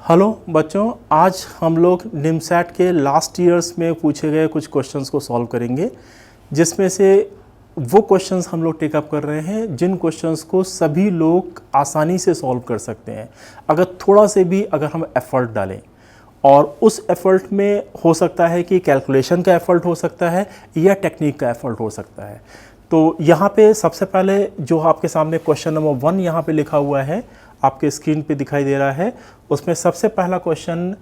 Hello बच्चों, आज हम लोग निमसैट के लास्ट ईयर्स में पूछे गए कुछ क्वेश्चंस को सॉल्व करेंगे, जिसमें से वो क्वेश्चंस हम लोग टेकअप कर रहे हैं जिन क्वेश्चंस को सभी लोग आसानी से सॉल्व कर सकते हैं अगर थोड़ा से भी हम एफर्ट डालें। और उस एफर्ट में हो सकता है कि कैलकुलेशन का एफर्ट हो सकता है या टेक्निक का एफर्ट हो सकता है। तो यहाँ पे सबसे पहले जो आपके सामने क्वेश्चन नंबर 1 यहाँ पे लिखा हुआ है, आपके स्क्रीन पे दिखाई दे रहा है। उसमें सबसे पहला क्वेश्चन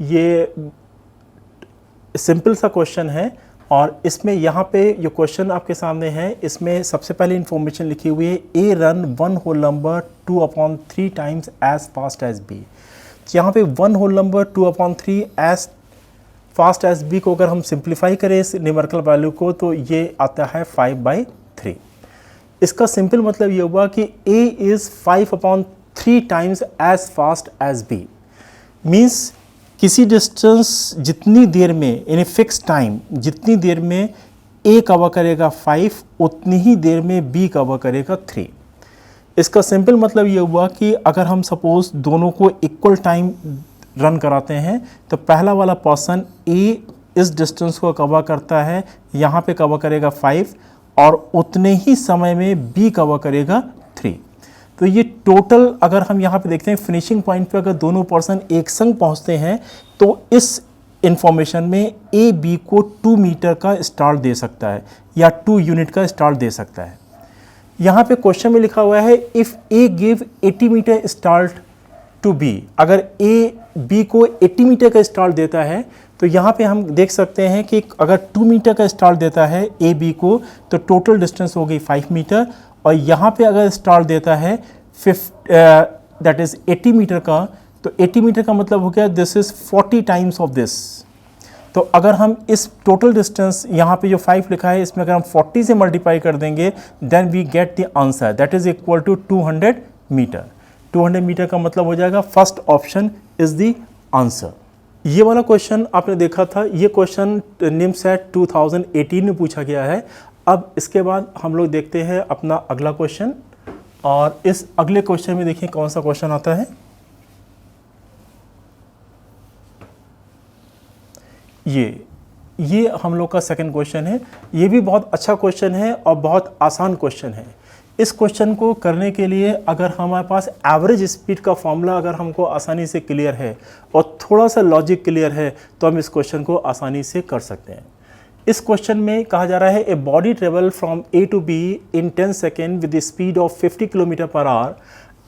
ये सिंपल सा क्वेश्चन है और इसमें यहाँ पे जो क्वेश्चन आपके सामने है इसमें सबसे पहले इंफॉर्मेशन लिखी हुई है, A run 1 whole number 2/3 times as fast as B. यहाँ पे 1 whole number 2/3 as fast as B को अगर हम सिंप्लीफाई करें इस न्यूमेरिकल वैल्यू को तो ये आता है 5/3। इसका सिंपल मतलब ये हुआ कि A is 5/3 times as fast as B. Means किसी डिस्टेंस जितनी देर में इन ए फिक्स टाइम जितनी देर में ए कवर करेगा 5 उतनी ही देर में बी कवर करेगा 3। इसका सिंपल मतलब ये हुआ कि अगर हम सपोज दोनों को इक्वल टाइम रन कराते हैं तो पहला वाला पर्सन ए इस डिस्टेंस को कवर करता है, यहाँ पे कवर करेगा 5 और उतने ही समय में बी कवर करेगा 3। तो ये टोटल अगर हम यहाँ पे देखते हैं फिनिशिंग पॉइंट पे अगर दोनों पर्सन एक संग पहुँचते हैं तो इस इंफॉर्मेशन में ए बी को 2 मीटर का स्टार्ट दे सकता है या 2 यूनिट का स्टार्ट दे सकता है। यहाँ पे क्वेश्चन में लिखा हुआ है if A give 80 metre start to B. अगर ए बी को 80 मीटर का स्टार्ट देता है तो यहाँ पे हम देख सकते हैं कि अगर 2 मीटर का स्टार्ट देता है ए बी को तो टोटल डिस्टेंस हो गई 5 मीटर और यहाँ पे अगर स्टार्ट देता है दैट इज़ 80 मीटर का, तो 80 मीटर का मतलब हो गया this is 40 times of this. तो अगर हम इस टोटल डिस्टेंस यहाँ पे जो 5 लिखा है इसमें अगर हम 40 से मल्टीप्लाई कर देंगे then we get the answer that is equal to 200 metre. 200 metre का मतलब हो जाएगा first option is the answer. ये वाला क्वेश्चन आपने देखा था, ये क्वेश्चन निमसैट 2018 में पूछा गया है। अब इसके बाद हम लोग देखते हैं अपना अगला क्वेश्चन और इस अगले क्वेश्चन में देखिए कौन सा क्वेश्चन आता है। ये हम लोग का सेकंड क्वेश्चन है। ये भी बहुत अच्छा क्वेश्चन है और बहुत आसान क्वेश्चन है। इस क्वेश्चन को करने के लिए अगर हमारे पास एवरेज स्पीड का फॉर्मूला अगर हमको आसानी से क्लियर है और थोड़ा सा लॉजिक क्लियर है तो हम इस क्वेश्चन को आसानी से कर सकते हैं। इस क्वेश्चन में कहा जा रहा है a body travel from A to B in 10 second with the speed of 50 kilometre per hour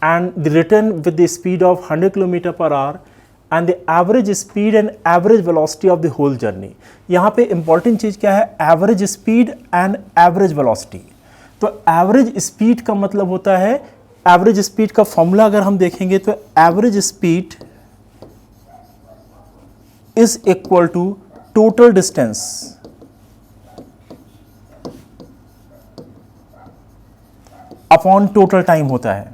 and the return with the speed of 100 kilometre per hour and the average speed and average velocity of the whole journey. यहाँ पे important चीज़ क्या है, average speed and average velocity. तो average speed का मतलब होता है, एवरेज स्पीड का फॉर्मूला अगर हम देखेंगे तो average speed is equal to total distance upon total time होता है।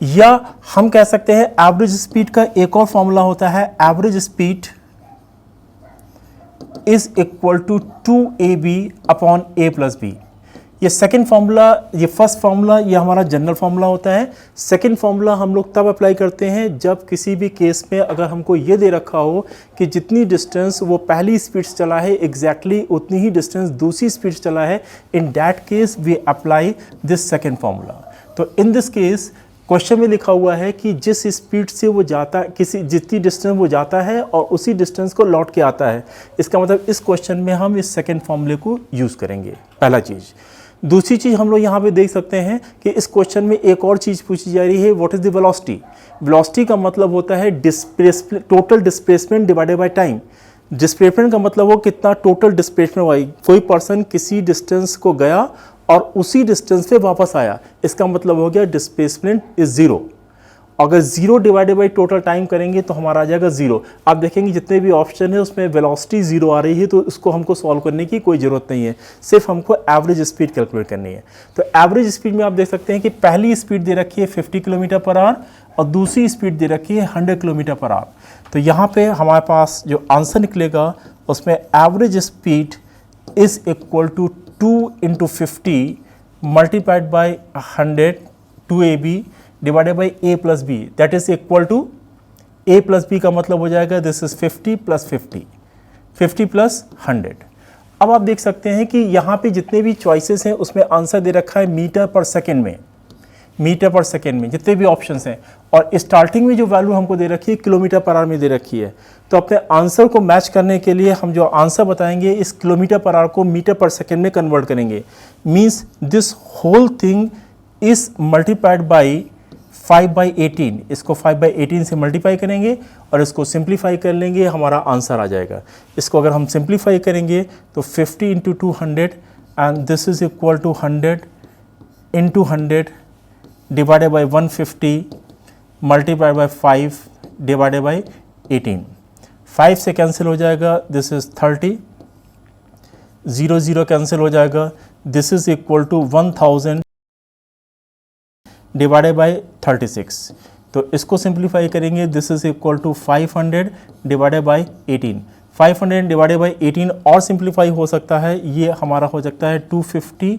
या हम कह सकते हैं एवरेज स्पीड का एक और फॉर्मूला होता है, average speed is equal to 2ab upon a plus b. ये सेकेंड फार्मूला, ये फर्स्ट फार्मूला ये हमारा जनरल फार्मूला होता है। सेकेंड फार्मूला हम लोग तब अप्लाई करते हैं जब किसी भी केस में अगर हमको ये दे रखा हो कि जितनी डिस्टेंस वो पहली स्पीड से चला है एग्जैक्टली उतनी ही डिस्टेंस दूसरी स्पीड से चला है। In that case we apply this second formula. तो इन दिस केस क्वेश्चन में लिखा हुआ है कि जिस स्पीड से वो जाता किसी जितनी डिस्टेंस वो जाता है और उसी डिस्टेंस को लौट के आता है। इसका मतलब इस क्वेश्चन में हम इस सेकंड फॉर्मूले को यूज़ करेंगे, पहला चीज़। दूसरी चीज़ हम लोग यहाँ पे देख सकते हैं कि इस क्वेश्चन में एक और चीज़ पूछी जा रही है, what is the velocity. Velocity का मतलब होता है total displacement divided by time. Displacement का मतलब हो कितना टोटल डिस्प्लेसमेंट हुआ, कोई पर्सन किसी डिस्टेंस को गया और उसी डिस्टेंस पे वापस आया, इसका मतलब हो गया डिस्प्लेसमेंट इज 0। अगर 0 डिवाइडेड बाई टोटल टाइम करेंगे तो हमारा आ जाएगा 0। आप देखेंगे जितने भी ऑप्शन है उसमें वेलोसिटी 0 आ रही है तो इसको हमको सॉल्व करने की कोई ज़रूरत नहीं है, सिर्फ हमको एवरेज स्पीड कैलकुलेट करनी है। तो एवरेज स्पीड में आप देख सकते हैं कि पहली स्पीड दे रखी है 50 किलोमीटर पर आवर और दूसरी स्पीड दे रखी है 100 किलोमीटर पर आवर। तो यहाँ पर हमारे पास जो आंसर निकलेगा उसमें average speed is equal to 2 × 50 multiplied by 100 2ab divided by a plus b, that is equal to a plus b का मतलब हो जाएगा दिस इज 50 प्लस 50, 50 प्लस 100। अब आप देख सकते हैं कि यहाँ पे जितने भी चॉइसेस हैं उसमें आंसर दे रखा है मीटर पर सेकेंड में, मीटर पर सेकेंड में जितने भी ऑप्शंस हैं, और स्टार्टिंग में जो वैल्यू हमको दे रखी है किलोमीटर पर आवर में दे रखी है। तो अपने आंसर को मैच करने के लिए हम जो आंसर बताएंगे इस किलोमीटर पर आवर को मीटर पर सेकेंड में कन्वर्ट करेंगे। Means this whole thing is multiplied by 5/18, इसको 5/18 से मल्टीप्लाई करेंगे और इसको सिंप्लीफाई कर लेंगे, हमारा आंसर आ जाएगा। इसको अगर हम सिंप्लीफाई करेंगे तो 50 into 200 and this is equal to 100 into 100 divided by 150 multiplied by 5 divided by 18, 5 से कैंसिल हो जाएगा, दिस इज 30, 0 0 कैंसिल हो जाएगा, this is equal to 1000 divided by 36। तो इसको सिंप्लीफाई करेंगे, this is equal to 500 divided by 18, 500 divided by 18 और simplify हो सकता है, ये हमारा हो सकता है 250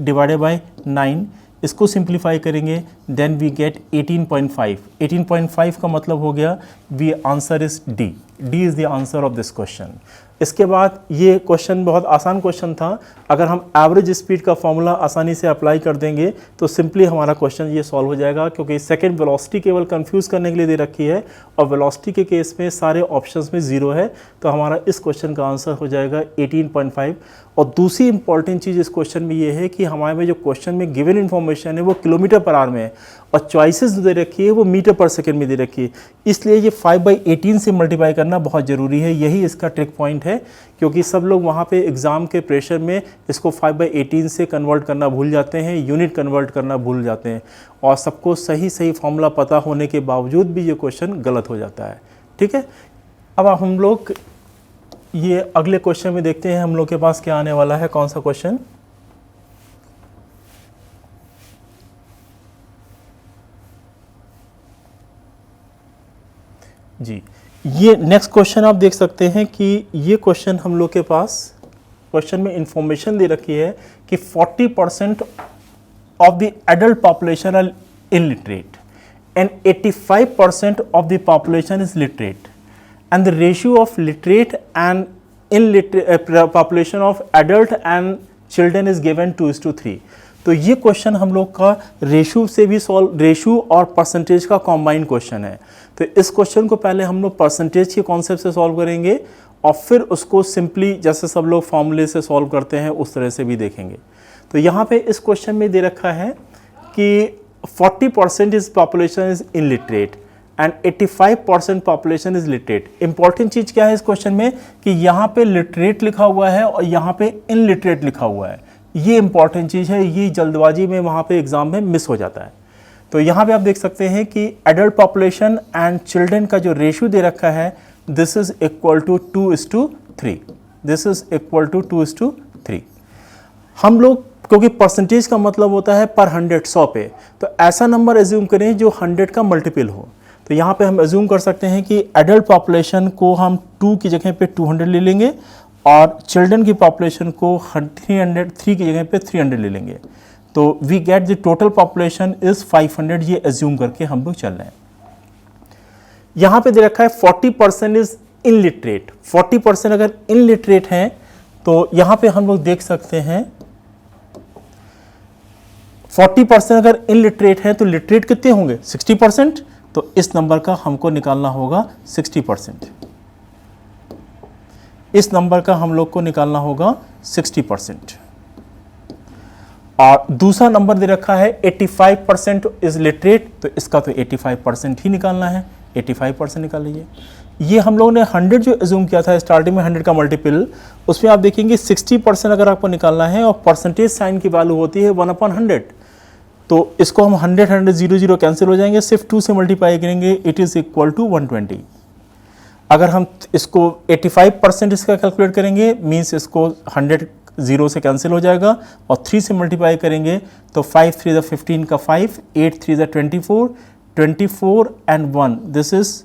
डिवाइडेड बाई 9, इसको सिंप्लीफाई करेंगे देन वी गेट 18.5, 18.5 का मतलब हो गया we answer is D, D is the answer of this question. इसके बाद ये क्वेश्चन बहुत आसान क्वेश्चन था, अगर हम एवरेज स्पीड का फॉर्मूला आसानी से अप्लाई कर देंगे तो सिंपली हमारा क्वेश्चन ये सॉल्व हो जाएगा, क्योंकि सेकंड वेलोसिटी केवल कंफ्यूज करने के लिए दे रखी है और वेलोसिटी के केस में सारे ऑप्शंस में 0 है, तो हमारा इस क्वेश्चन का आंसर हो जाएगा 18.5। और दूसरी इंपॉर्टेंट चीज़ इस क्वेश्चन में ये है कि हमारे में जो क्वेश्चन में गिवन इन्फॉर्मेशन है वो किलोमीटर पर आवर में है और चॉइसेस दे रखी है वो मीटर पर सेकेंड में दे रखी है, इसलिए ये 5/18 से मल्टीप्लाई करना बहुत ज़रूरी है, यही इसका ट्रिक पॉइंट है। क्योंकि सब लोग वहाँ पे एग्ज़ाम के प्रेशर में इसको 5/18 से कन्वर्ट करना भूल जाते हैं, यूनिट कन्वर्ट करना भूल जाते हैं और सबको सही सही फॉर्मूला पता होने के बावजूद भी ये क्वेश्चन गलत हो जाता है। ठीक है, अब हम लोग ये अगले क्वेश्चन में देखते हैं हम लोग के पास क्या आने वाला है, कौन सा क्वेश्चन। जी, ये नेक्स्ट क्वेश्चन आप देख सकते हैं कि ये क्वेश्चन हम लोग के पास क्वेश्चन में इंफॉर्मेशन दे रखी है कि 40% of the adult population are illiterate and 85% of the population is literate and the ratio of literate and illiterate population of adult and children is given 2:3। तो ये क्वेश्चन हम लोग का रेशो से भी सॉल्व, रेशो और परसेंटेज का combined question है। तो इस क्वेश्चन को पहले हम लोग परसेंटेज के कॉन्सेप्ट से सॉल्व करेंगे और फिर उसको सिंपली जैसे सब लोग फॉर्मूले से सॉल्व करते हैं उस तरह से भी देखेंगे। तो यहाँ पे इस क्वेश्चन में दे रखा है कि 40% is population is illiterate and 85% population is literate. Important चीज़ क्या है इस क्वेश्चन में कि यहाँ पे लिटरेट लिखा हुआ है और यहाँ पे इनलिटरेट लिखा हुआ है, ये इंपॉर्टेंट चीज़ है, ये जल्दबाजी में वहाँ पे एग्जाम में मिस हो जाता है। तो यहाँ पे आप देख सकते हैं कि एडल्ट पॉपुलेशन एंड चिल्ड्रन का जो रेशियो दे रखा है this is equal to 2:3, this is equal to 2:3। हम लोग क्योंकि परसेंटेज का मतलब होता है पर 100, 100 पे, तो ऐसा नंबर एज्यूम करें जो 100 का मल्टीपल हो। तो यहाँ पे हम एज्यूम कर सकते हैं कि एडल्ट पॉपुलेशन को हम 2 की जगह पे 200 ले लेंगे और चिल्ड्रन की पॉपुलेशन को 3 की जगह पे 300 ले लेंगे। तो we get the total population is 500, ये एज्यूम करके हम लोग चल रहे हैं। यहाँ पे दे रखा है 40% इज इनलिटरेट, 40% अगर इनलिटरेट हैं तो यहाँ पे हम लोग देख सकते हैं 40% अगर इनलिटरेट हैं तो लिटरेट कितने होंगे 60%, तो इस नंबर का हमको निकालना होगा 60%, इस नंबर का हम लोग को निकालना होगा 60%। और दूसरा नंबर दे रखा है 85% इज लिटरेट, तो इसका तो 85% ही निकालना है, 85% निकाल लीजिए। ये हम लोगों ने 100 जो एज्यूम किया था स्टार्टिंग में 100 का मल्टीपल, उसमें आप देखेंगे 60% अगर आपको निकालना है और परसेंटेज साइन की वैल्यू होती है 1/100, तो इसको हम 100 100 0 0 कैंसिल हो जाएंगे, सिर्फ 2 से मल्टीप्लाई करेंगे, इट इज इक्वल टू 120। अगर हम इसको 85% इसका कैलकुलेट करेंगे मीन्स इसको 100 0 से कैंसिल हो जाएगा और 3 से मल्टीप्लाई करेंगे तो 5 3 15 का 5, 8 3 24, 24 and 1 this is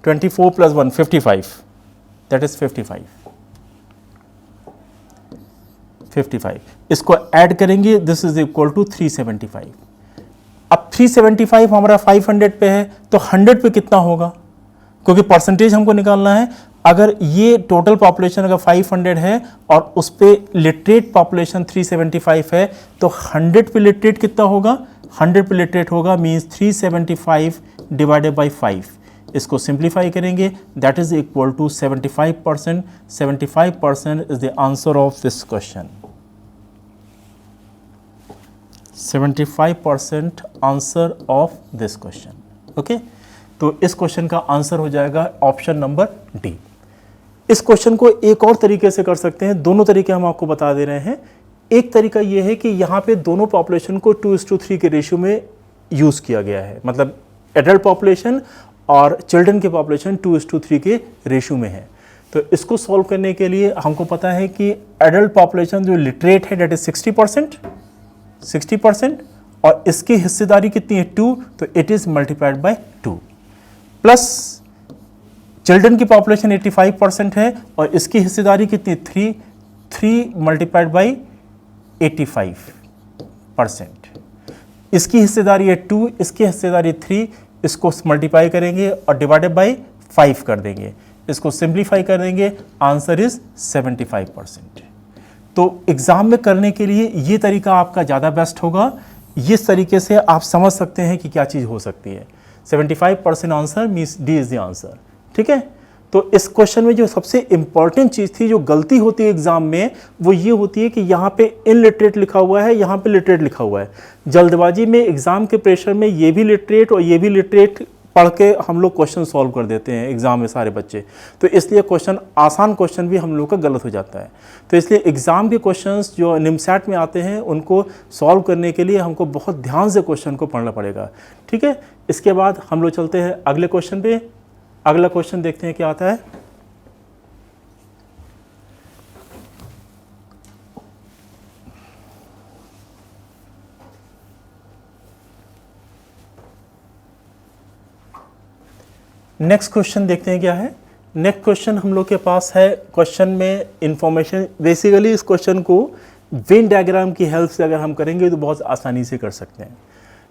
24 plus 1 55, that is 55, 55। इसको ऐड करेंगे, दिस इज इक्वल टू 375। अब 375 हमारा 500 पे है, तो 100 पे कितना होगा, क्योंकि परसेंटेज हमको निकालना है। अगर ये टोटल पॉपुलेशन अगर 500 है और उस पे लिटरेट पॉपुलेशन 375 है, तो 100 पे लिटरेट कितना होगा, 100 पे लिटरेट होगा मीन्स 375 डिवाइडेड बाई 5। इसको सिंप्लीफाई करेंगे, that is equal to 75%। 75% is the answer of this question. 75% answer of this question. Okay, तो इस क्वेश्चन का आंसर हो जाएगा ऑप्शन नंबर डी। इस क्वेश्चन को एक और तरीके से कर सकते हैं, दोनों तरीके हम आपको बता दे रहे हैं। एक तरीका यह है कि यहाँ पे दोनों पॉपुलेशन को 2:3 के रेशियो में यूज़ किया गया है, मतलब एडल्ट पॉपुलेशन और चिल्ड्रन के पॉपुलेशन 2:3 के रेशियो में है। तो इसको सॉल्व करने के लिए हमको पता है कि एडल्ट पॉपुलेशन जो लिटरेट है डेट इज 60%, और इसकी हिस्सेदारी कितनी है 2, तो it is multiplied by 2, plus children की पॉपुलेशन 85% है और इसकी हिस्सेदारी कितनी 3 मल्टीप्लाइड बाई 85%। इसकी हिस्सेदारी है 2, इसकी हिस्सेदारी 3, इसको मल्टीप्लाई करेंगे और डिवाइडेड बाई 5 कर देंगे, इसको सिंप्लीफाई कर देंगे, आंसर इज 75%। तो एग्जाम में करने के लिए ये तरीका आपका ज़्यादा बेस्ट होगा। इस तरीके से आप समझ सकते हैं कि क्या चीज़ हो सकती है। 75% answer means D is the answer. ठीक है, तो इस क्वेश्चन में जो सबसे इंपॉर्टेंट चीज़ थी, जो गलती होती है एग्जाम में, वो ये होती है कि यहाँ पे इनलिटरेट लिखा हुआ है, यहाँ पे लिटरेट लिखा हुआ है। जल्दबाजी में एग्जाम के प्रेशर में ये भी लिटरेट और ये भी लिटरेट पढ़ के हम लोग क्वेश्चन सॉल्व कर देते हैं एग्जाम में सारे बच्चे, तो इसलिए क्वेश्चन आसान क्वेश्चन भी हम लोग का गलत हो जाता है। तो इसलिए एग्जाम के क्वेश्चंस जो निमसैट में आते हैं उनको सॉल्व करने के लिए हमको बहुत ध्यान से क्वेश्चन को पढ़ना पड़ेगा। ठीक है, इसके बाद हम लोग चलते हैं अगले क्वेश्चन पे। अगला क्वेश्चन देखते हैं क्या आता है। नेक्स्ट क्वेश्चन देखते हैं क्या है। नेक्स्ट क्वेश्चन हम लोग के पास है, क्वेश्चन में इंफॉर्मेशन, बेसिकली इस क्वेश्चन को वेन डायग्राम की हेल्प से अगर हम करेंगे तो बहुत आसानी से कर सकते हैं।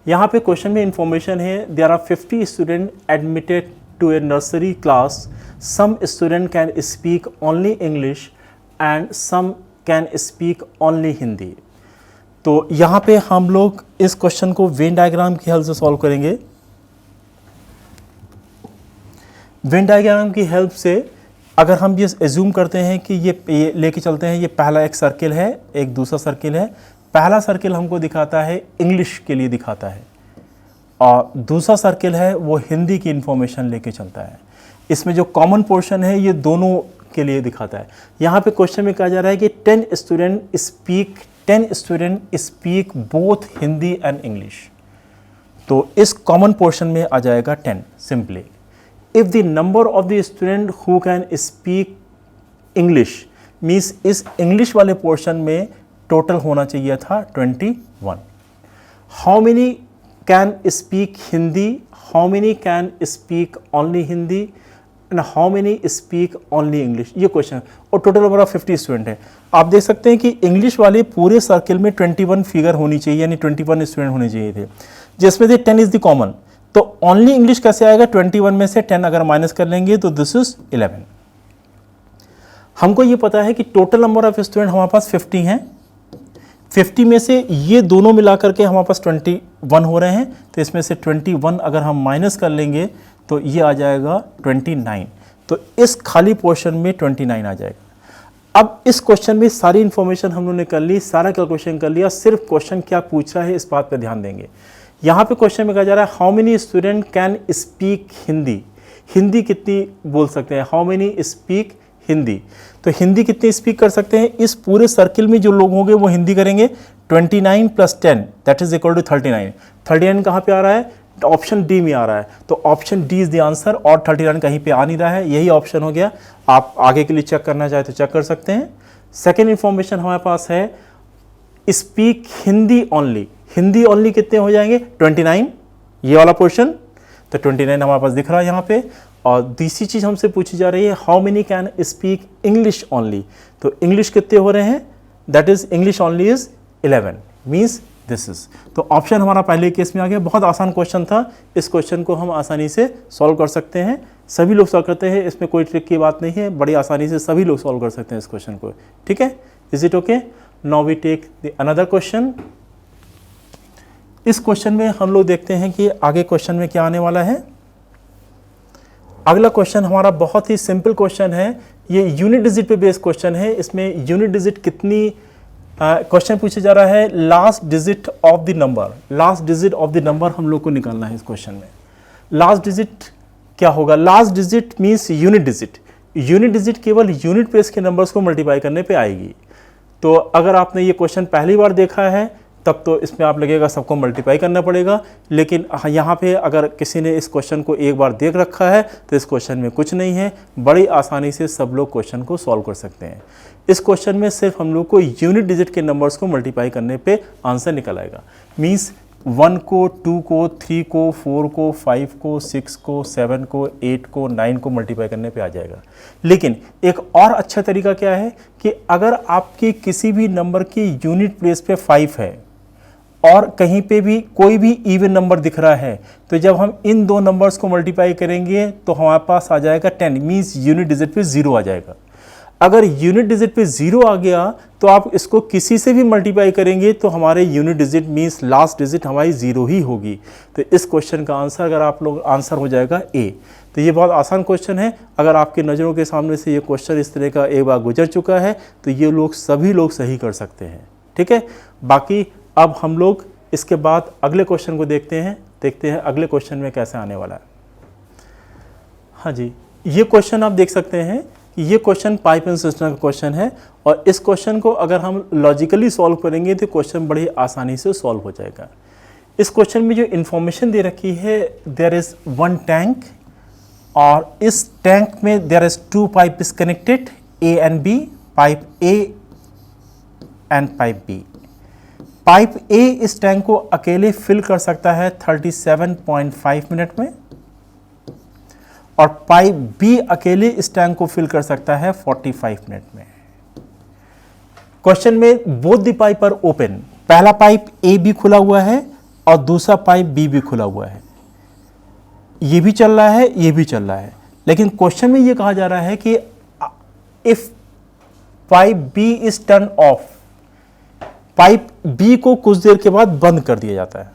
यहाँ पे क्वेश्चन में इंफॉर्मेशन है, there are 50 student admitted to a nursery class. Some student can speak only English and some can speak only Hindi. तो यहाँ पे हम लोग इस क्वेश्चन को वेन डायग्राम की हेल्प से सॉल्व करेंगे। वेन डायग्राम की हेल्प से अगर हम ये एज्यूम करते हैं कि ये लेके चलते हैं, ये पहला एक सर्किल है, एक दूसरा सर्किल है। पहला सर्किल हमको दिखाता है इंग्लिश के लिए दिखाता है और दूसरा सर्किल है वो हिंदी की इंफॉर्मेशन लेके चलता है। इसमें जो कॉमन पोर्शन है ये दोनों के लिए दिखाता है। यहाँ पे क्वेश्चन में कहा जा रहा है कि 10 student speak both Hindi and English. तो इस कॉमन पोर्शन में आ जाएगा 10 simply. If the number of the student who can speak English means इस इंग्लिश वाले पोर्शन में टोटल होना चाहिए था 21। How many can speak Hindi, how many can speak only Hindi and how many speak only English, ये question है। और total हमारा 50 स्टूडेंट है। आप देख सकते हैं कि इंग्लिश वाले पूरे सर्किल में 21 फिगर होनी चाहिए, यानी 21 स्टूडेंट होने चाहिए थे, जिसमें से 10 इज द कॉमन। तो ओनली इंग्लिश कैसे आएगा, 21 में से 10 अगर माइनस कर लेंगे तो दिस इज 11। हमको ये पता है कि टोटल नंबर ऑफ स्टूडेंट हमारे पास 50 हैं। 50 में से ये दोनों मिला करके हमारे पास 21 हो रहे हैं, तो इसमें से 21 अगर हम माइनस कर लेंगे तो ये आ जाएगा 29। तो इस खाली पोर्शन में 29 आ जाएगा। अब इस क्वेश्चन में सारी इंफॉर्मेशन हम लोगों ने कर ली, सारा कैलकुलेशन कर लिया, सिर्फ क्वेश्चन क्या पूछ रहा है इस बात पर ध्यान देंगे। यहाँ पे क्वेश्चन में कहा जा रहा है how many student can speak Hindi, Hindi कितनी बोल सकते हैं, हाउ मेनी स्पीक हिंदी। तो हिंदी कितने स्पीक कर सकते हैं, इस पूरे सर्किल में जो लोग होंगे वो हिंदी करेंगे। 29 + 10 दैट इज इक्वल टू 39। 39 कहाँ पे आ रहा है, ऑप्शन डी में आ रहा है, तो option D is the answer. और 39 कहीं पे आ नहीं रहा है, यही ऑप्शन हो गया। आप आगे के लिए चेक करना चाहे तो चेक कर सकते हैं। सेकेंड इंफॉर्मेशन हमारे पास है speak Hindi only, Hindi only कितने हो जाएंगे 29, ये वाला पोर्शन। तो 29 हमारे पास दिख रहा है यहाँ पे। और दूसरी चीज़ हमसे पूछी जा रही है how many can speak English only, तो इंग्लिश कितने हो रहे हैं that is English only is 11 means this is. तो ऑप्शन हमारा पहले केस में आ गया। बहुत आसान क्वेश्चन था, इस क्वेश्चन को हम आसानी से सॉल्व कर सकते हैं, सभी लोग सॉल्व करते हैं, इसमें कोई ट्रिक की बात नहीं है, बड़ी आसानी से सभी लोग सॉल्व कर सकते हैं इस क्वेश्चन को। ठीक है, is it okay? Now we take the another question. इस क्वेश्चन में हम लोग देखते हैं कि आगे क्वेश्चन में क्या आने वाला है। अगला क्वेश्चन हमारा बहुत ही सिंपल क्वेश्चन है, ये यूनिट डिजिट पे बेस्ड क्वेश्चन है। इसमें यूनिट डिजिट कितनी क्वेश्चन पूछा जा रहा है, last digit of the number, last digit of the number हम लोग को निकालना है इस क्वेश्चन में। लास्ट डिजिट क्या होगा? Last digit means unit digit. Unit digit केवल यूनिट प्लेस के नंबर्स को मल्टीप्लाई करने पे आएगी। तो अगर आपने ये क्वेश्चन पहली बार देखा है तब तो इसमें आप लगेगा सबको मल्टीप्लाई करना पड़ेगा, लेकिन यहाँ पे अगर किसी ने इस क्वेश्चन को एक बार देख रखा है तो इस क्वेश्चन में कुछ नहीं है, बड़ी आसानी से सब लोग क्वेश्चन को सॉल्व कर सकते हैं। इस क्वेश्चन में सिर्फ हम लोग को यूनिट डिजिट के नंबर्स को मल्टीप्लाई करने पे आंसर निकल आएगा। मीन्स 1 को, 2 को, 3 को, 4 को, 5 को, 6 को, 7 को, 8 को, 9 को मल्टीप्लाई करने पे आ जाएगा। लेकिन एक और अच्छा तरीका क्या है कि अगर आपके किसी भी नंबर की यूनिट प्लेस पे 5 है और कहीं पे भी कोई भी इवन नंबर दिख रहा है, तो जब हम इन दो नंबर्स को मल्टीप्लाई करेंगे तो हमारे पास आ जाएगा 10, मीन्स यूनिट डिजिट पे 0 आ जाएगा। अगर यूनिट डिजिट पे 0 आ गया तो आप इसको किसी से भी मल्टीप्लाई करेंगे तो हमारे unit digit means last digit हमारी 0 ही होगी। तो इस क्वेश्चन का आंसर अगर आप लोग आंसर हो जाएगा ए। तो ये बहुत आसान क्वेश्चन है। अगर आपकी नज़रों के सामने से ये क्वेश्चन इस तरह का एक बार गुजर चुका है तो ये लोग सभी लोग सही कर सकते हैं। ठीक है, बाकी अब हम लोग इसके बाद अगले क्वेश्चन को देखते हैं अगले क्वेश्चन में कैसे आने वाला है। हाँ जी, ये क्वेश्चन आप देख सकते हैं कि ये क्वेश्चन पाइप एंड सिस्टम का क्वेश्चन है और इस क्वेश्चन को अगर हम लॉजिकली सॉल्व करेंगे तो क्वेश्चन बड़ी आसानी से सॉल्व हो जाएगा। इस क्वेश्चन में जो इन्फॉर्मेशन दे रखी है, देयर इज 1 टैंक और इस टैंक में there is 2 pipe is connected, A and B, pipe A and pipe B. Pipe A इस टैंक को अकेले फिल कर सकता है 37.5 मिनट में और पाइप बी अकेले इस टैंक को फिल कर सकता है 45 मिनट में। क्वेश्चन में both the pipe are open, पहला पाइप ए भी खुला हुआ है और दूसरा पाइप बी भी खुला हुआ है। ये भी चल रहा है, ये भी चल रहा है, लेकिन क्वेश्चन में ये कहा जा रहा है कि if pipe B is turn off, pipe B को कुछ देर के बाद बंद कर दिया जाता है।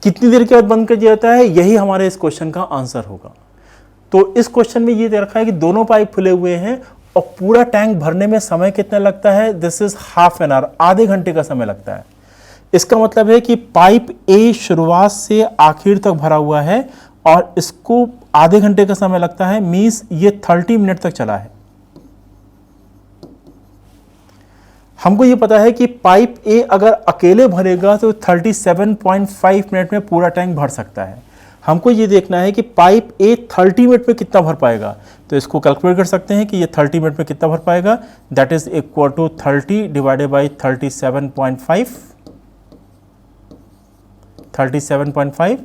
कितनी देर के बाद बंद कर दिया जाता है, यही हमारे इस क्वेश्चन का आंसर होगा। तो इस क्वेश्चन में ये दे रखा है कि दोनों पाइप खुले हुए हैं और पूरा टैंक भरने में समय कितना लगता है, this is half an hour, आधे घंटे का समय लगता है। इसका मतलब है कि पाइप ए शुरुआत से आखिर तक भरा हुआ है और इसको आधे घंटे का समय लगता है, मींस ये 30 मिनट तक चला है। हमको ये पता है कि पाइप ए अगर अकेले भरेगा तो 37.5 मिनट में पूरा टैंक भर सकता है। हमको ये देखना है कि पाइप ए 30 मिनट में कितना भर पाएगा, तो इसको कैलकुलेट कर सकते हैं कि ये 30 मिनट में कितना भर पाएगा। That is equal to 30 divided by 37.5।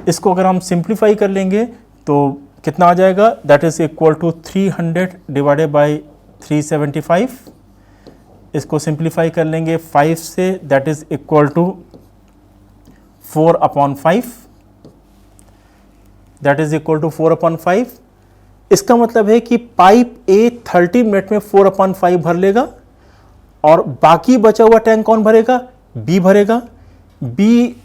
इसको अगर हम सिंप्लीफाई कर लेंगे तो कितना आ जाएगा, that is equal to 300 divided by 375। इसको सिंप्लीफाई कर लेंगे 5 से, that is equal to 4/5, that is equal to 4/5। इसका मतलब है कि पाइप ए 30 मिनट में 4/5 भर लेगा और बाकी बचा हुआ टैंक कौन भरेगा, बी भरेगा। बी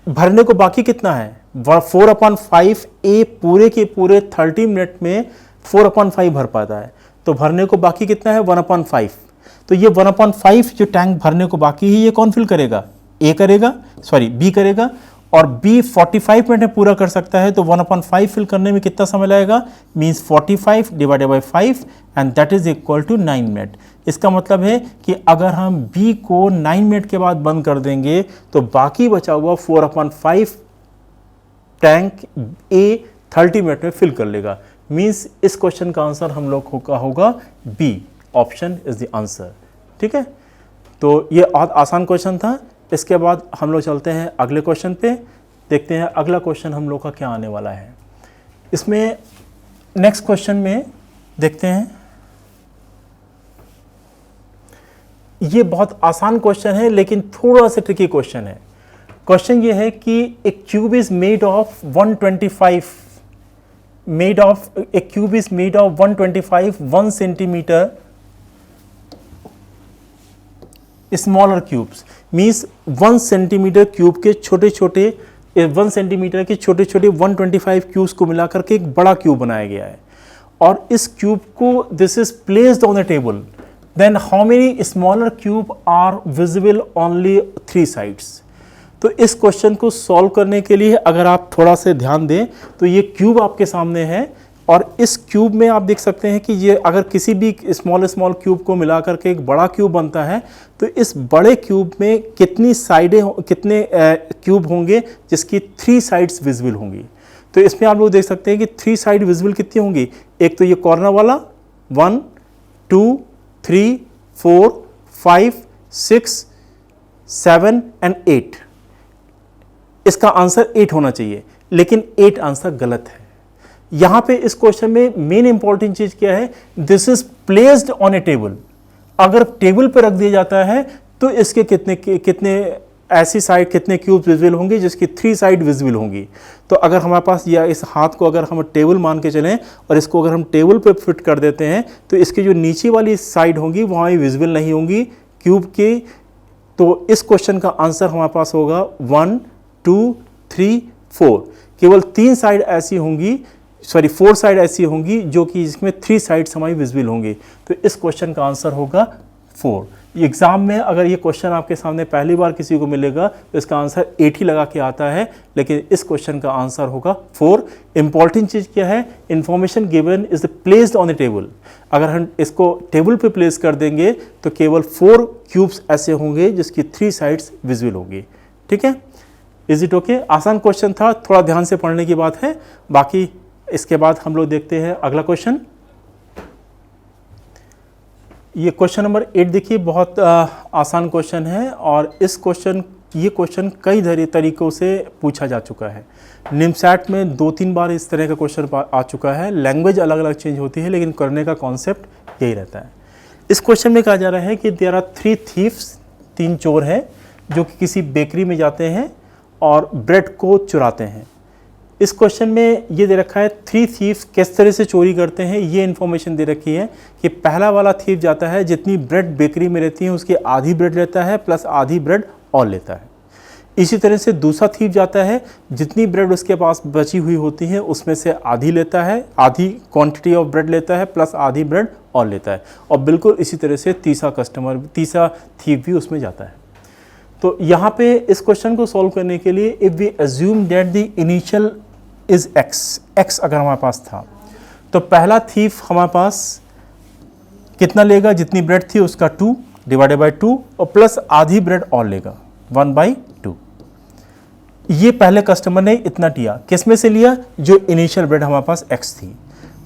भरने को बाकी कितना है, 4/5। ए पूरे के पूरे 30 मिनट में 4/5 भर पाता है, तो भरने को बाकी कितना है, 1/5। तो ये 1/5 जो टैंक भरने को बाकी है, ये कौन फिल करेगा, ए करेगा, सॉरी बी करेगा। और बी 45 मिनट में पूरा कर सकता है, तो 1/5 फिल करने में कितना समय लगेगा, means 45 divided by 5 and that is equal to 9 minute. इसका मतलब है कि अगर हम बी को 9 मिनट के बाद बंद कर देंगे तो बाकी बचा हुआ 4/5 टैंक ए 30 मिनट में फिल कर लेगा। मीन्स इस क्वेश्चन का आंसर हम लोग का होगा B, option is the answer. ठीक है, तो ये बहुत आसान क्वेश्चन था। इसके बाद हम लोग चलते हैं अगले क्वेश्चन पे, देखते हैं अगला क्वेश्चन हम लोग का क्या आने वाला है। इसमें नेक्स्ट क्वेश्चन में देखते हैं, ये बहुत आसान क्वेश्चन है लेकिन थोड़ा सा ट्रिकी क्वेश्चन है। क्वेश्चन ये है कि a cube is made of 125 1 centimetre smaller cubes, means 1 centimetre cube के छोटे छोटे 1 सेंटीमीटर के छोटे छोटे 125 क्यूब्स को मिलाकर के एक बड़ा क्यूब बनाया गया है और इस क्यूब को this is placed on the table, then how many smaller cube are visible only 3 sides. तो इस क्वेश्चन को सॉल्व करने के लिए अगर आप थोड़ा से ध्यान दें तो ये क्यूब आपके सामने है और इस क्यूब में आप देख सकते हैं कि ये अगर किसी भी स्मॉल क्यूब को मिलाकर के एक बड़ा क्यूब बनता है तो इस बड़े क्यूब में कितनी साइडें कितने क्यूब होंगे जिसकी 3 साइड्स विजिबल होंगी। तो इसमें आप लोग देख सकते हैं कि 3 साइड विजिबल कितनी होंगी, एक तो ये कॉर्नर वाला 1 2 3 4 5 6 7 एंड 8, इसका आंसर 8 होना चाहिए लेकिन 8 आंसर गलत है। यहां पे इस क्वेश्चन में मेन इंपॉर्टेंट चीज क्या है, this is placed on A table. अगर टेबल पर रख दिया जाता है तो इसके कितने ऐसी साइड कितने क्यूब्स विजिबल होंगे जिसकी 3 साइड विजिबल होंगी। तो अगर हमारे पास या इस हाथ को अगर हम टेबल मान के चलें और इसको अगर हम टेबल पे फिट कर देते हैं तो इसकी जो नीचे वाली साइड होंगी वहाँ विजिबल नहीं होंगी क्यूब की। तो इस क्वेश्चन का आंसर हमारे पास होगा 1 2 3 4, केवल 3 साइड ऐसी होंगी 4 साइड ऐसी होंगी जो कि इसमें 3 साइड्स हमारी विजिबल होंगी। तो इस क्वेश्चन का आंसर होगा 4। एग्जाम में अगर ये क्वेश्चन आपके सामने पहली बार किसी को मिलेगा तो इसका आंसर 8 ही लगा के आता है, लेकिन इस क्वेश्चन का आंसर होगा 4। इंपॉर्टेंट चीज़ क्या है, information given is placed on the table. अगर हम इसको टेबल पे प्लेस कर देंगे तो केवल 4 क्यूब्स ऐसे होंगे जिसकी 3 साइड्स विजिबल होंगी। ठीक है, इज इट ओके? आसान क्वेश्चन था, थोड़ा ध्यान से पढ़ने की बात है। बाकी इसके बाद हम लोग देखते हैं अगला क्वेश्चन। ये क्वेश्चन नंबर 8 देखिए, बहुत आसान क्वेश्चन है और ये क्वेश्चन कई तरीकों से पूछा जा चुका है। निमसैट में 2-3 बार इस तरह का क्वेश्चन आ चुका है। लैंग्वेज अलग अलग चेंज होती है लेकिन करने का कॉन्सेप्ट यही रहता है। इस क्वेश्चन में कहा जा रहा है कि देयर आर 3 थीव्स, 3 चोर हैं जो कि किसी बेकरी में जाते हैं और ब्रेड को चुराते हैं। इस क्वेश्चन में ये दे रखा है 3 थीव्स किस तरह से चोरी करते हैं, ये इन्फॉर्मेशन दे रखी है कि पहला वाला थीव जाता है जितनी ब्रेड बेकरी में रहती है उसकी आधी ब्रेड लेता है प्लस आधी ब्रेड और लेता है। इसी तरह से दूसरा थीव जाता है जितनी ब्रेड उसके पास बची हुई होती है उसमें से आधी लेता है, आधी क्वांटिटी ऑफ ब्रेड लेता है प्लस आधी ब्रेड और लेता है। और बिल्कुल इसी तरह से तीसरा थीव भी उसमें जाता है। तो यहाँ पे इस क्वेश्चन को सॉल्व करने के लिए if we assume that the initial is x अगर हमारे पास था तो पहला थीफ हमारे पास कितना लेगा, जितनी ब्रेड थी उसका 2 डिवाइडेड बाई 2 और प्लस आधी ब्रेड और लेगा 1/2। ये पहले कस्टमर ने इतना लिया, किस में से लिया, जो इनिशियल ब्रेड हमारे पास x थी।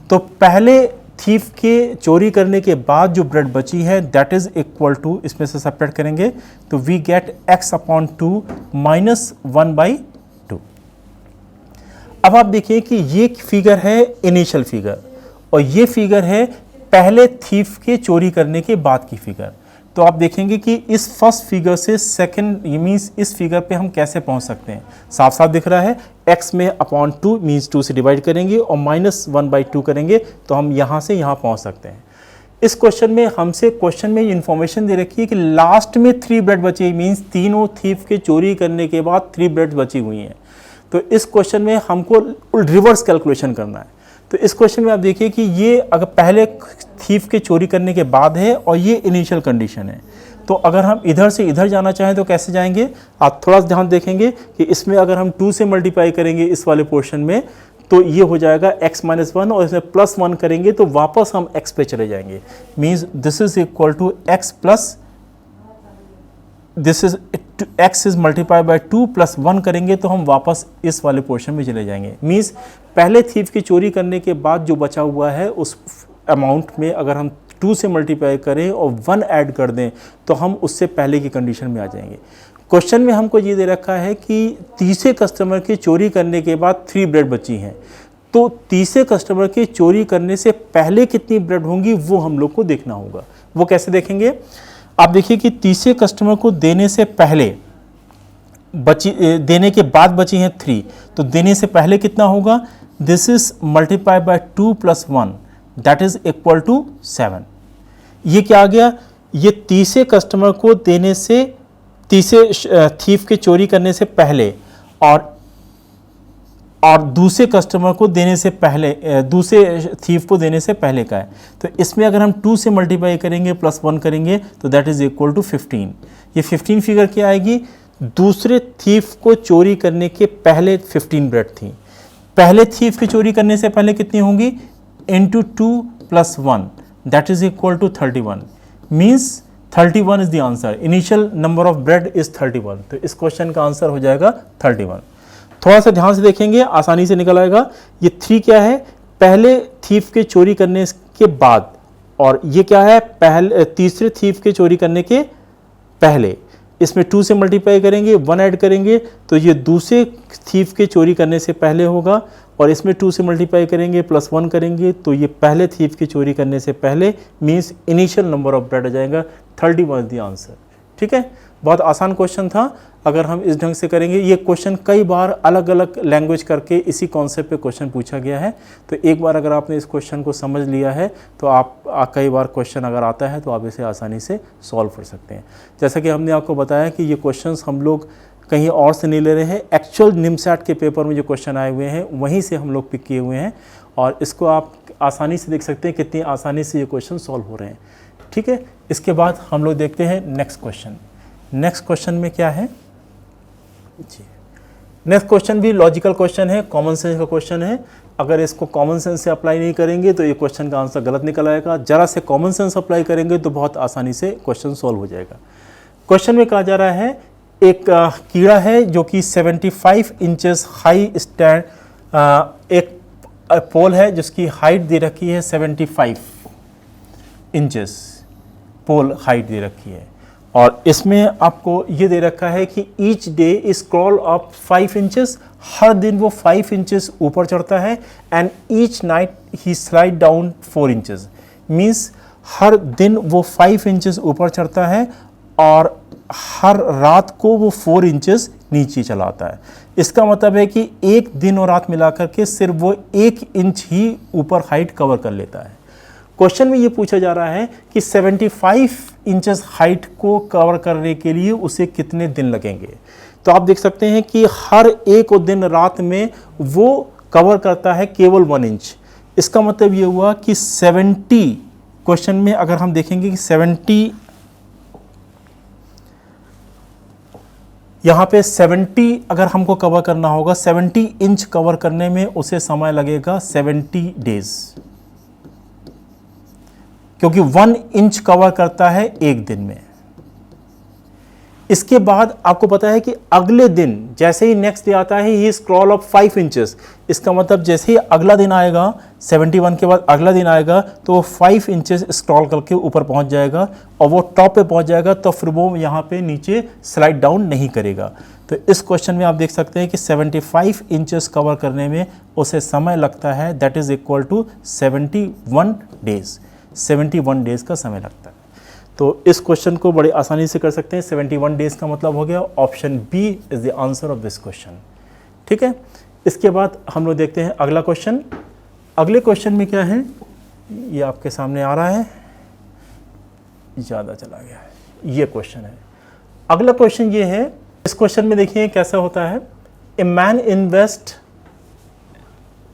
तो पहले थीफ के चोरी करने के बाद जो ब्रेड बची है दैट इज इक्वल टू, इसमें से सेपरेट करेंगे तो वी गेट x/2 माइनस 1/2। अब आप देखिए कि ये फिगर है इनिशियल फिगर और ये फिगर है पहले थीफ के चोरी करने के बाद की फिगर। तो आप देखेंगे कि इस फर्स्ट फिगर से सेकंड मीन्स इस फिगर पे हम कैसे पहुंच सकते हैं। साफ साफ दिख रहा है, x में अपॉन 2 मीन्स 2 से डिवाइड करेंगे और माइनस 1/2 करेंगे तो हम यहाँ से यहाँ पहुँच सकते हैं। इस क्वेश्चन में हमसे क्वेश्चन में इन्फॉर्मेशन दे रखी है कि लास्ट में 3 ब्रेड बची, मीन्स तीनों थीफ के चोरी करने के बाद 3 ब्रेड बची हुई हैं। तो इस क्वेश्चन में हमको रिवर्स कैलकुलेशन करना है। तो इस क्वेश्चन में आप देखिए कि ये अगर पहले थीफ के चोरी करने के बाद है और ये इनिशियल कंडीशन है, तो अगर हम इधर से इधर जाना चाहें तो कैसे जाएंगे, आप थोड़ा ध्यान देखेंगे कि इसमें अगर हम 2 से मल्टीप्लाई करेंगे इस वाले पोर्शन में तो ये हो जाएगा x-1 और इसमें +1 करेंगे तो वापस हम x पे चले जाएंगे। Means this is equal to x plus this is x is multiply by 2 plus 1 करेंगे तो हम वापस इस वाले पोर्शन में चले जाएंगे। मीन्स पहले थीफ की चोरी करने के बाद जो बचा हुआ है उस अमाउंट में अगर हम 2 से मल्टीप्लाई करें और 1 ऐड कर दें तो हम उससे पहले की कंडीशन में आ जाएंगे। क्वेश्चन में हमको ये दे रखा है कि तीसरे कस्टमर के चोरी करने के बाद 3 ब्रेड बची हैं, तो तीसरे कस्टमर के चोरी करने से पहले कितनी ब्रेड होंगी वो हम लोग को देखना होगा। वो कैसे देखेंगे, आप देखिए कि तीसरे कस्टमर को देने से पहले देने के बाद बची हैं 3, तो देने से पहले कितना होगा, this is multiply by 2 + 1 that is equal to 7। ये क्या आ गया, ये तीसरे कस्टमर को देने से, तीसरे थीफ के चोरी करने से पहले और दूसरे कस्टमर को देने से पहले, दूसरे थीफ को देने से पहले का है। तो इसमें अगर हम 2 से मल्टीप्लाई करेंगे +1 करेंगे तो दैट इज इक्वल टू 15। ये 15 फिगर क्या आएगी, दूसरे थीफ को चोरी करने के पहले 15 ब्रेड थी। पहले थीफ के चोरी करने से पहले कितनी होंगी, into 2 + 1 that is equal to 31, means 31 is the answer. Initial number of bread is 31, तो इस क्वेश्चन का आंसर हो जाएगा 31। थोड़ा सा ध्यान से देखेंगे, आसानी से निकल आएगा। ये 3 क्या है, पहले थीफ के चोरी करने के बाद, और ये क्या है, पहले तीसरे थीफ के चोरी करने के पहले। इसमें 2 से मल्टीप्लाई करेंगे, 1 ऐड करेंगे तो ये दूसरे थीफ के चोरी करने से पहले होगा, और इसमें 2 से मल्टीप्लाई करेंगे +1 करेंगे तो ये पहले थीफ के चोरी करने से पहले, means initial number of bread आ जाएगा, 31 द आंसर। ठीक है, बहुत आसान क्वेश्चन था। अगर हम इस ढंग से करेंगे, ये क्वेश्चन कई बार अलग अलग लैंग्वेज करके इसी कॉन्सेप्ट पे क्वेश्चन पूछा गया है, तो एक बार अगर आपने इस क्वेश्चन को समझ लिया है तो आप कई बार क्वेश्चन अगर आता है तो आप इसे आसानी से सॉल्व कर सकते हैं। जैसा कि हमने आपको बताया कि ये क्वेश्चंस हम लोग कहीं और से नहीं ले रहे हैं, एक्चुअल निमसैट के पेपर में जो क्वेश्चन आए हुए हैं वहीं से हम लोग पिक किए हुए हैं, और इसको आप आसानी से देख सकते हैं कितनी आसानी से ये क्वेश्चन सॉल्व हो रहे हैं। ठीक है, इसके बाद हम लोग देखते हैं नेक्स्ट क्वेश्चन। नेक्स्ट क्वेश्चन में क्या है जी, नेक्स्ट क्वेश्चन भी लॉजिकल क्वेश्चन है, कॉमन सेंस का क्वेश्चन है। अगर इसको कॉमन सेंस से अप्लाई नहीं करेंगे तो ये क्वेश्चन का आंसर गलत निकल आएगा। जरा से कॉमन सेंस अप्लाई करेंगे तो बहुत आसानी से क्वेश्चन सॉल्व हो जाएगा। क्वेश्चन में कहा जा रहा है, एक कीड़ा है जो कि 75 इंचेस हाई स्टैंड, एक पोल है जिसकी हाइट दे रखी है 75 इंचेस, पोल हाइट दे रखी है, और इसमें आपको ये दे रखा है कि each day is crawl up 5 inches, हर दिन वो 5 इंचेस ऊपर चढ़ता है, and each night he slide down 4 inches, means हर दिन वो 5 इंचेस ऊपर चढ़ता है और हर रात को वो 4 इंचेस नीचे चला आता है। इसका मतलब है कि एक दिन और रात मिलाकर के सिर्फ वो 1 इंच ही ऊपर हाइट कवर कर लेता है। क्वेश्चन में ये पूछा जा रहा है कि 75 इंचेस हाइट को कवर करने के लिए उसे कितने दिन लगेंगे। तो आप देख सकते हैं कि हर एक दिन रात में वो कवर करता है केवल 1 इंच। इसका मतलब ये हुआ कि 70, क्वेश्चन में अगर हम देखेंगे कि 70, यहाँ पे 70 अगर हमको कवर करना होगा, 70 इंच कवर करने में उसे समय लगेगा 70 डेज, क्योंकि 1 इंच कवर करता है एक दिन में। इसके बाद आपको पता है कि अगले दिन जैसे ही नेक्स्ट डे आता है, ही स्क्रॉल अप 5 इंचेस। इसका मतलब जैसे ही अगला दिन आएगा, 71 के बाद अगला दिन आएगा तो वो 5 इंचेस स्क्रॉल करके ऊपर पहुंच जाएगा और वो टॉप पे पहुंच जाएगा, तो फिर वो यहाँ पे नीचे स्लाइड डाउन नहीं करेगा। तो इस क्वेश्चन में आप देख सकते हैं कि 75 इंचेस कवर करने में उसे समय लगता है, that is equal to 71 days. 71 days का समय लगता है। तो इस क्वेश्चन को बड़े आसानी से कर सकते हैं। 71 डेज का मतलब हो गया option B is the answer of this question. ठीक है, इसके बाद हम लोग देखते हैं अगला क्वेश्चन। अगले क्वेश्चन में क्या है, ये आपके सामने आ रहा है, ज़्यादा चला गया है, ये क्वेश्चन है। अगला क्वेश्चन ये है, इस क्वेश्चन में देखिए कैसा होता है, a man invest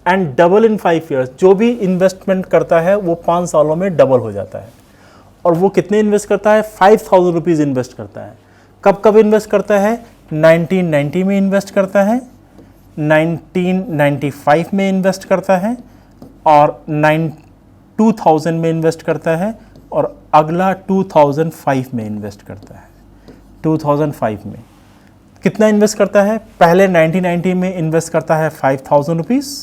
and double in 5 years. जो भी इन्वेस्टमेंट करता है वो 5 सालों में डबल हो जाता है। और वो कितने इन्वेस्ट करता है, 5000 रुपीज़ इन्वेस्ट करता है। कब कब इन्वेस्ट करता है, 1990 में इन्वेस्ट करता है, 1995 में इन्वेस्ट करता है, और 2000 में इन्वेस्ट करता है, और अगला 2005 में इन्वेस्ट करता है। 2005 में कितना इन्वेस्ट करता है, पहले 1990 में इन्वेस्ट करता है 5000 रुपीज़,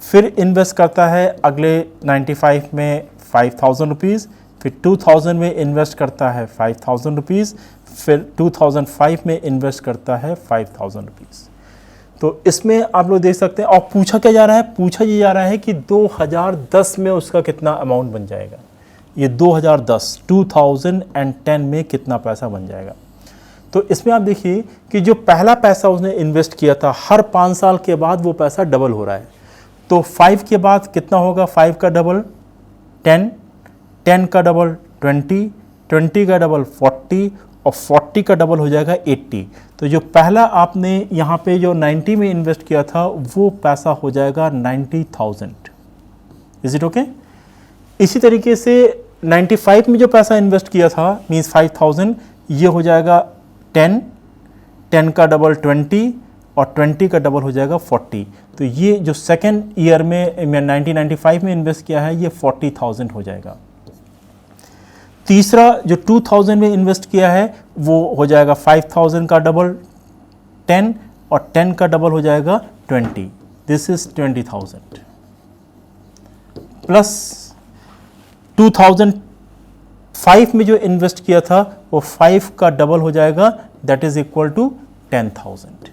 फिर इन्वेस्ट करता है अगले 95 में 5000 रुपीज़, फिर 2000 में इन्वेस्ट करता है 5000 रुपीज़, फिर 2005 में इन्वेस्ट करता है 5000 रुपीज़। तो इसमें आप लोग देख सकते हैं। और पूछा क्या जा रहा है, पूछा ये जा रहा है कि 2010 में उसका कितना अमाउंट बन जाएगा। ये 2010 में कितना पैसा बन जाएगा। तो इसमें आप देखिए कि जो पहला पैसा उसने इन्वेस्ट किया था, हर 5 साल के बाद वो पैसा डबल हो रहा है। तो 5 के बाद कितना होगा, 5 का डबल 10, 10 का डबल 20, 20 का डबल 40 और 40 का डबल हो जाएगा 80। तो जो पहला आपने यहाँ पे जो 90 में इन्वेस्ट किया था वो पैसा हो जाएगा 90,000। Is it okay? इसी तरीके से 95 में जो पैसा इन्वेस्ट किया था मीन्स 5,000, ये हो जाएगा 10, 10 का डबल 20 और 20 का डबल हो जाएगा 40। तो ये जो सेकेंड ईयर में 1995 में इन्वेस्ट किया है ये 40,000 हो जाएगा। तीसरा जो 2000 में इन्वेस्ट किया है वो हो जाएगा 5,000 का डबल 10 और 10 का डबल हो जाएगा 20। दिस इज 20,000 प्लस 2005 में जो इन्वेस्ट किया था वो 5 का डबल हो जाएगा, दैट इज इक्वल टू 10,000।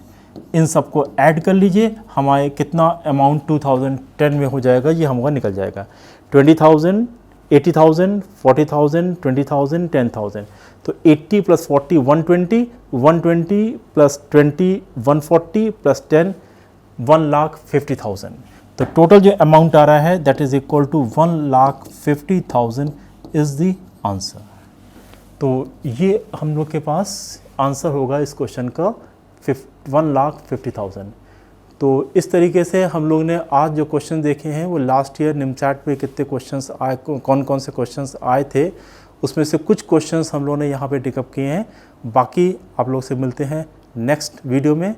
इन सबको ऐड कर लीजिए, हमारे कितना अमाउंट 2010 में हो जाएगा ये हमारा निकल जाएगा 20,000, 80,000, 40,000, 20,000, 10,000। तो 80 प्लस 40 120, 120 प्लस 20 140 प्लस 10 1,50,000। तो टोटल जो अमाउंट आ रहा है that is equal to 1,50,000 is the answer. तो ये हम लोग के पास आंसर होगा इस क्वेश्चन का 1,50,000। तो इस तरीके से हम लोग ने आज जो क्वेश्चन देखे हैं वो लास्ट ईयर निमसैट पे कितने क्वेश्चंस आए, कौन कौन से क्वेश्चंस आए थे, उसमें से कुछ क्वेश्चंस हम लोग ने यहाँ पे टिकअप किए हैं। बाकी आप लोग से मिलते हैं नेक्स्ट वीडियो में।